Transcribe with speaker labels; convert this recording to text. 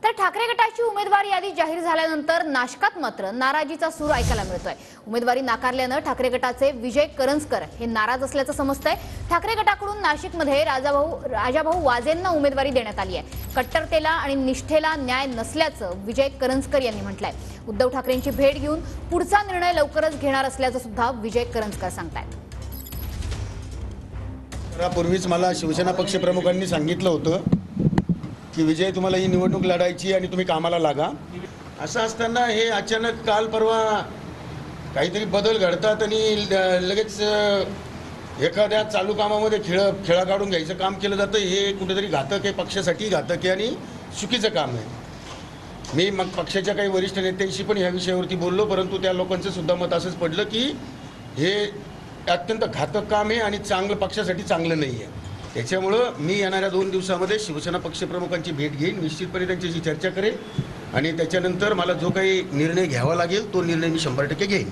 Speaker 1: तर ठाकरे गटाची उमेदवार यादी जाहीर झाल्यानंतर नाशकात मात्र नाराजीचा सूर ऐकायला मिळतोय। उमेदवारी नाकारल्यानं ठाकरे गटाचे विजय करंजकर हे नाराज असल्याचं समजतंय। ठाकरे गटाकडून नाशिकमध्ये राजाभाऊ वाजेंना उमेदवारी देण्यात आली आहे। कट्टरतेला आणि निष्ठेला न्याय नसल्याचं विजय करंजकर यांनी म्हटलंय। उद्धव ठाकरेंची भेट घेऊन पुढचा निर्णय लवकरच घेणार असल्याचं सुद्धा विजय करंजकर सांगतायत।
Speaker 2: पूर्वीच मला शिवसेना पक्षप्रमुखांनी सांगितलं होतं की विजय तुम्हाला ही निवडणूक लढायची आणि तुम्ही कामाला लागा। असं असताना हे अचानक काल परवा काहीतरी बदल घडतात आणि लगेच एखाद्या चालू कामामध्ये खेळा काढून घ्यायचं काम केलं जातं। हे कुठेतरी घातक आहे, पक्षासाठी घातक आहे आणि चुकीचं काम आहे। मी मग पक्षाच्या काही वरिष्ठ नेत्यांशी पण ह्या विषयावरती बोललो, परंतु त्या लोकांचं सुद्धा मत असंच पडलं की हे अत्यंत घातक काम आहे आणि चांगलं पक्षासाठी चांगलं नाही आहे। त्याच्यामुळं मी येणाऱ्या 2 दिवसामध्ये शिवसेना पक्षप्रमुखांची भेट घेईन, निश्चितपणे त्यांच्याशी चर्चा करेन आणि त्याच्यानंतर मला जो काही निर्णय घ्यावा लागेल तो निर्णय मी 100% घेईन।